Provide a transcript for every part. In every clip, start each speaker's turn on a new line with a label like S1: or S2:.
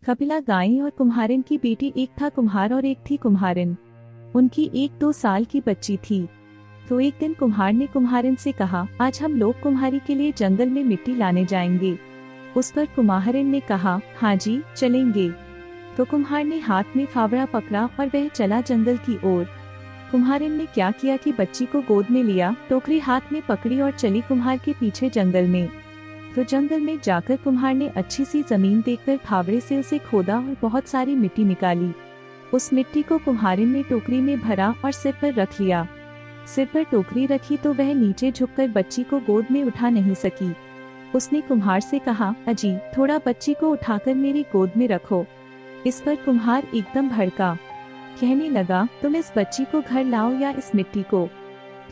S1: कपिला गाय और कुम्हारिन की बेटी। एक था कुम्हार और एक थी कुम्हारिन। उनकी 1-2 साल की बच्ची थी। तो एक दिन कुम्हार ने कुम्हारिन से कहा, आज हम लोग कुम्हारी के लिए जंगल में मिट्टी लाने जाएंगे। उस पर कुम्हारिन ने कहा, हाँ जी चलेंगे। तो कुम्हार ने हाथ में फावड़ा पकड़ा और वह चला जंगल की ओर। कुम्हारिन ने क्या किया कि बच्ची को गोद में लिया, टोकरी हाथ में पकड़ी और चली कुम्हार के पीछे जंगल में। तो जंगल में जाकर कुम्हार ने अच्छी सी जमीन देखकर फावड़े से उसे खोदा और बहुत सारी मिट्टी निकाली। उस मिट्टी को कुम्हारिन ने टोकरी में भरा और सिर पर रख लिया। सिर पर टोकरी रखी तो वह नीचे झुककर बच्ची को गोद में उठा नहीं सकी। उसने कुम्हार से कहा, अजी थोड़ा बच्ची को उठाकर मेरी गोद में रखो। इस पर कुम्हार एकदम भड़का, कहने लगा, तुम इस बच्ची को घर लाओ या इस मिट्टी को,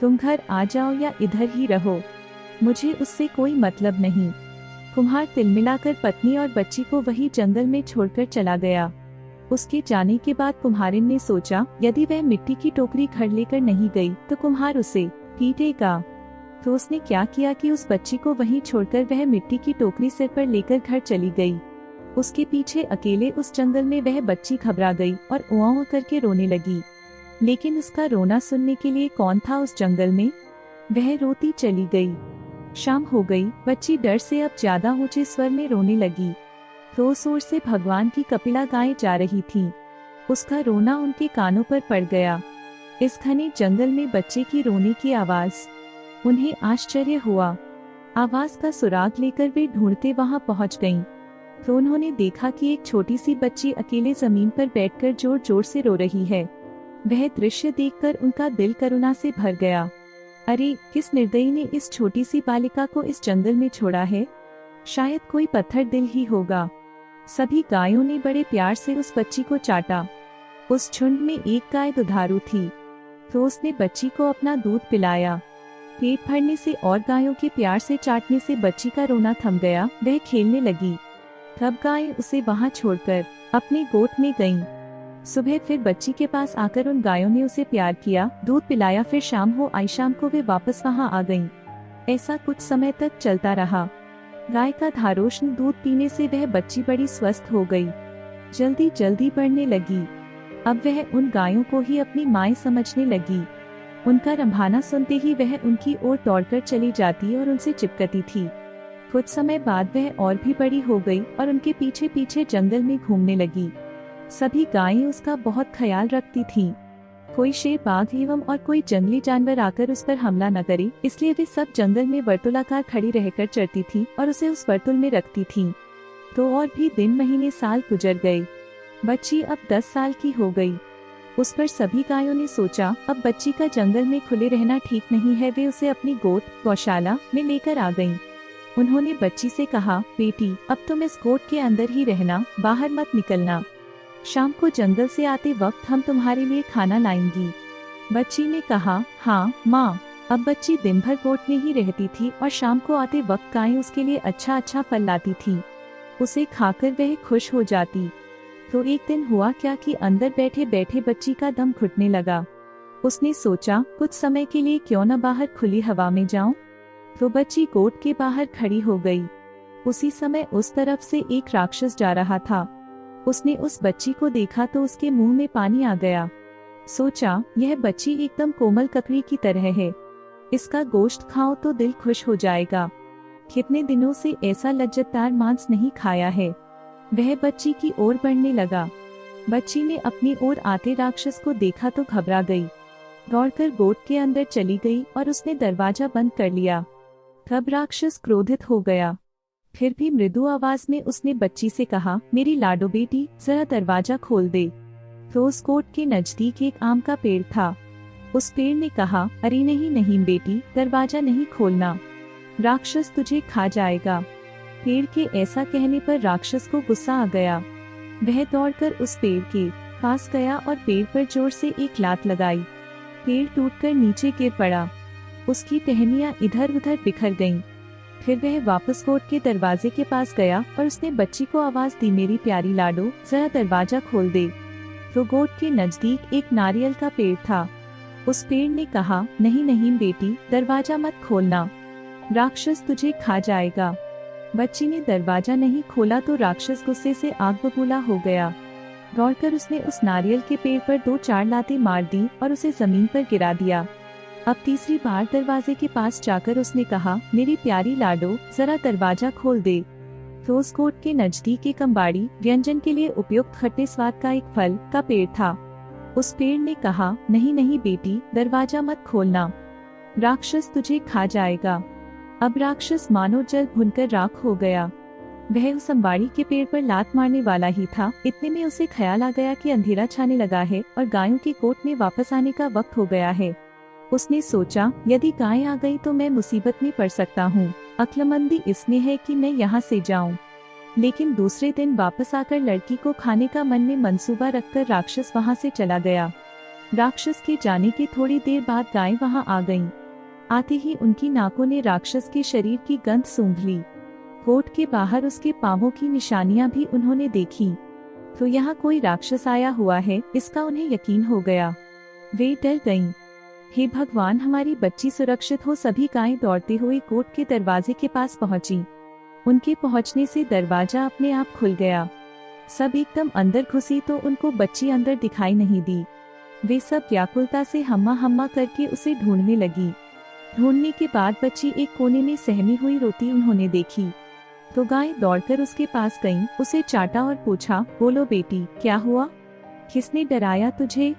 S1: तुम घर आ जाओ या इधर ही रहो, मुझे उससे कोई मतलब नहीं। कुम्हार तिलमिलाकर पत्नी और बच्ची को वही जंगल में छोड़कर चला गया। उसके जाने के बाद कुम्हारिन ने सोचा, यदि वह मिट्टी की टोकरी घर लेकर नहीं गई तो कुम्हार उसे पीटेगा। तो उसने क्या किया कि उस बच्ची को वहीं छोड़कर वह मिट्टी की टोकरी सिर पर लेकर घर चली गई। उसके पीछे अकेले उस जंगल में वह बच्ची घबरा गई और उआ करके रोने लगी। लेकिन उसका रोना सुनने के लिए कौन था उस जंगल में। वह रोती चली गई। शाम हो गई। बच्ची डर से अब ज्यादा ऊंचे स्वर में रोने लगी। रोज ओर से भगवान की कपिला गाय जा रही थी। उसका रोना उनके कानों पर पड़ गया। इस घने जंगल में बच्चे की रोने की आवाज। उन्हें आश्चर्य हुआ। आवाज का सुराग लेकर वे ढूंढते वहां पहुंच गईं। तो उन्होंने देखा कि एक छोटी सी बच्ची अकेले जमीन पर बैठकर जोर जोर से रो रही है। वह दृश्य देखकर उनका दिल करुणा से भर गया। अरे, किस निर्दयी ने इस छोटी सी बालिका को इस जंगल में छोड़ा है। शायद कोई पत्थर दिल ही होगा। सभी गायों ने बड़े प्यार से उस बच्ची को चाटा। उस झुंड में एक गाय दुधारू थी, तो उसने बच्ची को अपना दूध पिलाया। पेट भरने से और गायों के प्यार से चाटने से बच्ची का रोना थम गया। वह खेलने लगी। तब गायें उसे वहां छोड़कर अपने गोट में गईं। सुबह फिर बच्ची के पास आकर उन गायों ने उसे प्यार किया, दूध पिलाया। फिर शाम हो आई। शाम को वे वापस वहां आ गईं। ऐसा कुछ समय तक चलता रहा। गाय का धारोष्ण दूध पीने से वह बच्ची बड़ी स्वस्थ हो गई, जल्दी जल्दी बढ़ने लगी। अब वह उन गायों को ही अपनी माँ समझने लगी। उनका रंभाना सुनते ही वह उनकी ओर दौड़कर चली जाती और उनसे चिपकती थी। कुछ समय बाद वह और भी बड़ी हो गई और उनके पीछे पीछे जंगल में घूमने लगी। सभी गायें उसका बहुत ख्याल रखती थीं। कोई शेर, बाघ एवं और कोई जंगली जानवर आकर उस पर हमला न करे, इसलिए वे सब जंगल में वर्तुलाकार खड़ी रहकर चरती थीं और उसे उस वर्तुल में रखती थीं। तो और भी दिन, महीने, साल गुजर गए। बच्ची अब 10 साल की हो गई। उस पर सभी गायों ने सोचा, अब बच्ची का जंगल में खुले रहना ठीक नहीं है। वे उसे अपनी गोट गौशाला में लेकर आ गईं। उन्होंने बच्ची से कहा, बेटी अब तुम इस गोट के अंदर ही रहना, बाहर मत निकलना। शाम को जंगल से आते वक्त हम तुम्हारे लिए खाना लाएंगी। बच्ची ने कहा, हाँ माँ। अब बच्ची दिन भर गोट में ही रहती थी और शाम को आते वक्त गायें उसके लिए अच्छा अच्छा फल लाती थी। उसे खाकर वह खुश हो जाती। तो एक दिन हुआ क्या कि अंदर बैठे बैठे बच्ची का दम घुटने लगा। उसने सोचा, कुछ समय के लिए क्यों न बाहर खुली हवा में जाऊं। तो बच्ची गोट के बाहर खड़ी हो गई। उसी समय उस तरफ से एक राक्षस जा रहा था। उसने उस बच्ची को देखा तो उसके मुंह में पानी आ गया। सोचा, यह बच्ची एकदम कोमल ककड़ी की तरह है, इसका गोश्त खाओ तो दिल खुश हो जाएगा। कितने दिनों से ऐसा लज्जतदार मांस नहीं खाया है। वह बच्ची की ओर बढ़ने लगा। बच्ची ने अपनी ओर आते राक्षस को देखा तो घबरा गई। दौड़कर गोट के अंदर चली गई और उसने दरवाजा बंद कर लिया। तब राक्षस क्रोधित हो गया। फिर भी मृदु आवाज में उसने बच्ची से कहा, मेरी लाडो बेटी, जरा दरवाजा खोल दे। तो उस गोट के नजदीक एक आम का पेड़ था। उस पेड़ ने कहा, अरे नहीं नहीं बेटी, दरवाजा नहीं खोलना, राक्षस तुझे खा जाएगा। पेड़ के ऐसा कहने पर राक्षस को गुस्सा आ गया। वह दौड़कर उस पेड़ के पास गया और पेड़ पर जोर से एक लात लगाई। पेड़ टूटकर नीचे गिर पड़ा। उसकी टहनियां इधर उधर बिखर गईं। फिर वह वापस गोट के दरवाजे के पास गया और उसने बच्ची को आवाज दी, मेरी प्यारी लाडो, जरा दरवाजा खोल दे। तो गोट के नजदीक एक नारियल का पेड़ था। उस पेड़ ने कहा, नहीं नहीं बेटी, दरवाजा मत खोलना, राक्षस तुझे खा जाएगा। बच्ची ने दरवाजा नहीं खोला तो राक्षस गुस्से से आग बबूला हो गया। दौड़कर उसने उस नारियल के पेड़ पर 2-4 लातें मार दी और उसे जमीन पर गिरा दिया। अब तीसरी बार दरवाजे के पास जाकर उसने कहा, मेरी प्यारी लाडो, जरा दरवाजा खोल दे। तो उस कोट के नजदीक एक अंबाड़ी व्यंजन के लिए उपयुक्त खट्टे स्वाद का एक फल का पेड़ था। उस पेड़ ने कहा, नहीं नहीं बेटी, दरवाजा मत खोलना, राक्षस तुझे खा जाएगा। अब राक्षस मानो जल भुनकर राख हो गया। वह उस अंबाड़ी के पेड़ पर लात मारने वाला ही था। इतने में उसे ख्याल आ गया कि अंधेरा छाने लगा है और गायों के कोट में वापस आने का वक्त हो गया है। उसने सोचा, यदि गाय आ गई तो मैं मुसीबत में पड़ सकता हूँ। अक्लमंदी इसमें है कि मैं यहाँ से जाऊँ। लेकिन दूसरे दिन वापस आकर लड़की को खाने का मन में मंसूबा रखकर राक्षस वहाँ से चला गया। राक्षस के जाने के थोड़ी देर बाद गाय वहाँ आ गईं। आते ही उनकी नाकों ने राक्षस के शरीर की गंध सूंघ ली। कोट के बाहर उसके पांवों की निशानियां भी उन्होंने देखी। तो यहाँ कोई राक्षस आया हुआ है, इसका उन्हें यकीन हो गया। वे डर गईं। हे भगवान, हमारी बच्ची सुरक्षित हो। सभी गायें दौड़ते हुए कोट के दरवाजे के पास पहुंची। उनके पहुंचने से दरवाजा अपने आप खुल गया। सब एकदम अंदर घुसी तो उनको बच्ची अंदर दिखाई नहीं दी। वे सब व्याकुलता से हम्मा हम्मा करके उसे ढूंढने लगी। ढूंढने के बाद बच्ची एक कोने में सहमी हुई रोती उन्होंने देखी। तो गाय दौड़कर उसके पास गईं, उसे चाटा और पूछा, बोलो बेटी, क्या हुआ? किसने डराया तुझे?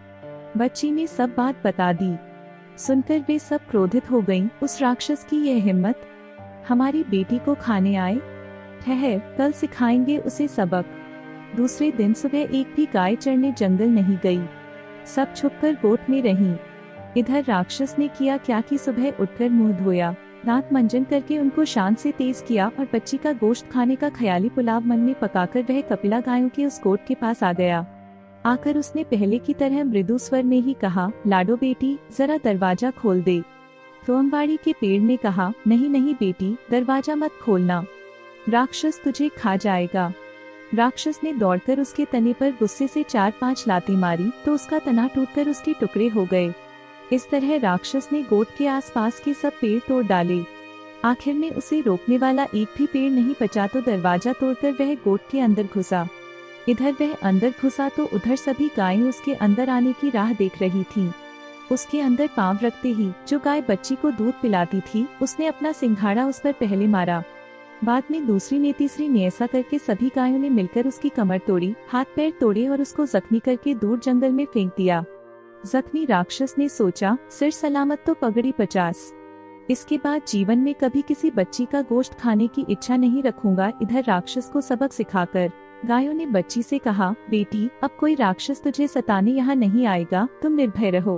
S1: बच्ची ने सब बात बता दी। सुनकर वे सब क्रोधित हो गईं। उस राक्षस की यह हिम्मत, हमारी बेटी को खाने आए। ठहर, कल सिखाएंगे उसे सबक। दूसरे दिन सुबह एक भी गाय चरने जंगल नहीं गई। सब छुपकर गोट में रहीं। इधर राक्षस ने किया क्या कि सुबह उठकर मुंह धोया, दांत मंजन करके उनको शान से तेज किया और बच्ची का गोश्त खाने का ख्याली पुलाव मन में पकाकर वह कपिला गायों के उस गोट के पास आ गया। आकर उसने पहले की तरह मृदु स्वर में ही कहा, लाडो बेटी, जरा दरवाजा खोल दे। तो अंबाड़ी के पेड़ ने कहा, नहीं नहीं बेटी, दरवाजा मत खोलना, राक्षस तुझे खा जाएगा। राक्षस ने दौड़कर उसके तने पर गुस्से से 4-5 लातें मारी तो उसका तना टूटकर उसके टुकड़े हो गए। इस तरह राक्षस ने गोट के आसपास के सब पेड़ तोड़ डाले। आखिर में उसे रोकने वाला एक भी पेड़ नहीं बचा तो दरवाजा तोड़कर वह गोट के अंदर घुसा। इधर वह अंदर घुसा तो उधर सभी गायें उसके अंदर आने की राह देख रही थीं। उसके अंदर पांव रखते ही जो गाय बच्ची को दूध पिलाती थी, उसने अपना सिंघाड़ा उस पर पहले मारा। बाद में दूसरी ने, तीसरी ने, ऐसा करके सभी गायों ने मिलकर उसकी कमर तोड़ी, हाथ पैर तोड़े और उसको जख्मी करके दूर जंगल में फेंक दिया। जख्मी राक्षस ने सोचा, सिर सलामत तो पगड़ी 50। इसके बाद जीवन में कभी किसी बच्ची का गोश्त खाने की इच्छा नहीं रखूंगा। इधर राक्षस को सबक सिखाकर गायों ने बच्ची से कहा, बेटी, अब कोई राक्षस तुझे सताने यहाँ नहीं आएगा, तुम निर्भय रहो।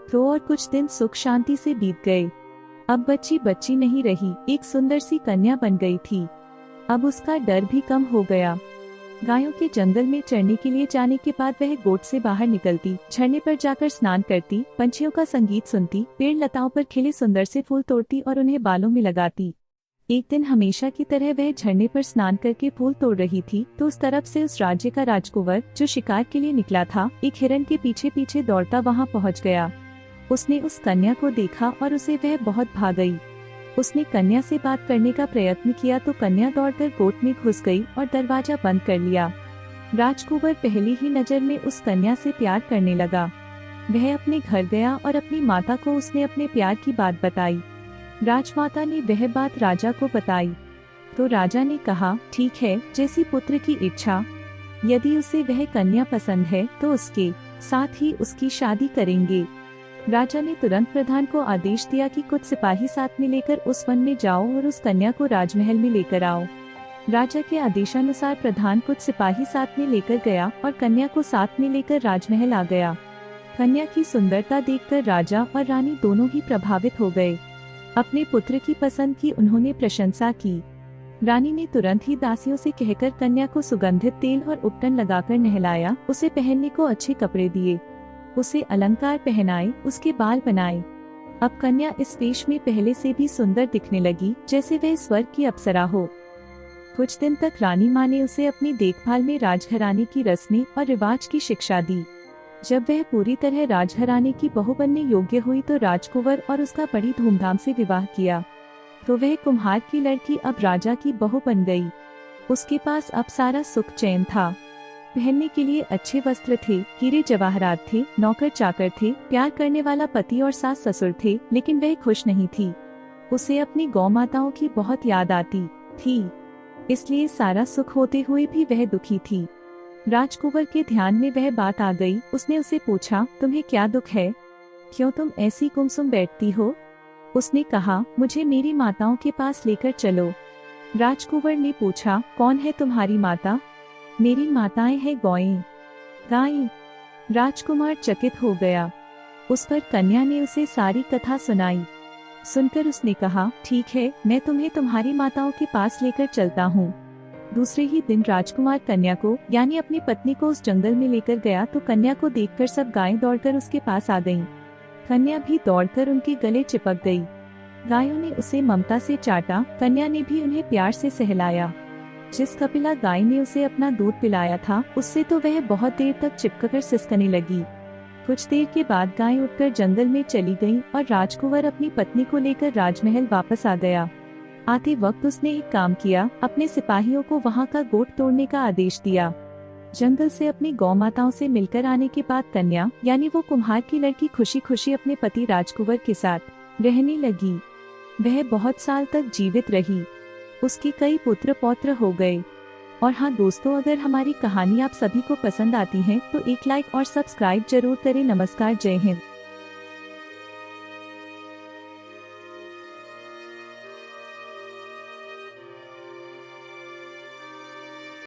S1: तो और कुछ दिन सुख शांति से बीत गए। अब बच्ची बच्ची नहीं रही, एक सुंदर सी कन्या बन गई थी। अब उसका डर भी कम हो गया। गायों के जंगल में चरने के लिए जाने के बाद वह गोट से बाहर निकलती, झरने पर जाकर स्नान करती, पंछियों का संगीत सुनती, पेड़ लताओं पर खिले सुंदर से फूल तोड़ती और उन्हें बालों में लगाती। एक दिन हमेशा की तरह वह झरने पर स्नान करके फूल तोड़ रही थी तो उस तरफ से उस राज्य का राजकुंवर जो शिकार के लिए निकला था, एक हिरण के पीछे पीछे दौड़ता वहाँ पहुँच गया। उसने उस कन्या को देखा और उसे वह बहुत भा गई। उसने कन्या से बात करने का प्रयत्न किया तो कन्या दौड़कर गोट में घुस गई और दरवाजा बंद कर लिया। राजकुंवर पहली ही नजर में उस कन्या से प्यार करने लगा। वह अपने घर गया और अपनी माता को उसने अपने प्यार की बात बताई। राजमाता ने वह बात राजा को बताई तो राजा ने कहा, ठीक है, जैसी पुत्र की इच्छा। यदि उसे वह कन्या पसंद है तो उसके साथ ही उसकी शादी करेंगे। राजा ने तुरंत प्रधान को आदेश दिया कि कुछ सिपाही साथ में लेकर उस वन में जाओ और उस कन्या को राजमहल में लेकर आओ। राजा के आदेशानुसार प्रधान कुछ सिपाही साथ में लेकर गया और कन्या को साथ में लेकर राजमहल आ गया। कन्या की सुंदरता देखकर राजा और रानी दोनों ही प्रभावित हो गए। अपने पुत्र की पसंद की उन्होंने प्रशंसा की। रानी ने तुरंत ही दासियों से कहकर कन्या को सुगंधित तेल और उपटन लगाकर नहलाया, उसे पहनने को अच्छे कपड़े दिए, उसे अलंकार पहनाए, उसके बाल बनाए। अब कन्या इस वेश में पहले से भी सुंदर दिखने लगी जैसे वह स्वर्ग की अप्सरा हो। कुछ दिन तक रानी माँ ने उसे अपनी देखभाल में राजघराने की रस्में और रिवाज की शिक्षा दी। जब वह पूरी तरह राजघराने की बहू बनने योग्य हुई तो राजकुंवर और उसका बड़ी धूमधाम से विवाह किया। तो वह कुम्हार की लड़की अब राजा की बहू बन गई। उसके पास अब सारा सुख चैन था। पहनने के लिए अच्छे वस्त्र थे, हीरे जवाहरात थे, नौकर चाकर थे, प्यार करने वाला पति और सास ससुर थे, लेकिन वह खुश नहीं थी। उसे अपनी गौ माताओं की बहुत याद आती थी, इसलिए सारा सुख होते हुए भी वह दुखी थी। राजकुंवर के ध्यान में वह बात आ गई। उसने उसे पूछा, तुम्हें क्या दुख है? क्यों तुम ऐसी गुमसुम बैठती हो? उसने कहा, मुझे मेरी माताओं के पास लेकर चलो। राजकुंवर ने पूछा, कौन है तुम्हारी माता? मेरी माताएं हैं गौएं। गायें? राजकुमार चकित हो गया। उस पर कन्या ने उसे सारी कथा सुनाई। सुनकर उसने कहा, ठीक है, मैं तुम्हें तुम्हारी माताओं के पास लेकर चलता हूँ। दूसरे ही दिन राजकुमार कन्या को यानी अपनी पत्नी को उस जंगल में लेकर गया तो कन्या को देखकर सब गायें दौड़कर उसके पास आ गईं। कन्या भी दौड़कर उनके गले चिपक गई। गायों ने उसे ममता से चाटा, कन्या ने भी उन्हें प्यार से सहलाया। जिस कपिला गाय ने उसे अपना दूध पिलाया था, उससे तो वह बहुत देर तक चिपककर सिसकने लगी। कुछ देर के बाद गाय उठकर जंगल में चली गई और राजकुंवर अपनी पत्नी को लेकर राजमहल वापस आ गया। आते वक्त उसने एक काम किया, अपने सिपाहियों को वहां का गोट तोड़ने का आदेश दिया। जंगल से अपनी गौ माताओं से मिलकर आने के बाद कन्या यानी वो कुम्हार की लड़की खुशी खुशी अपने पति राजकुंवर के साथ रहने लगी। वह बहुत साल तक जीवित रही। उसके कई पुत्र पौत्र हो गए। और हाँ दोस्तों, अगर हमारी कहानी आप सभी को पसंद आती है तो एक लाइक और सब्सक्राइब जरूर करें। नमस्कार, जय हिंद।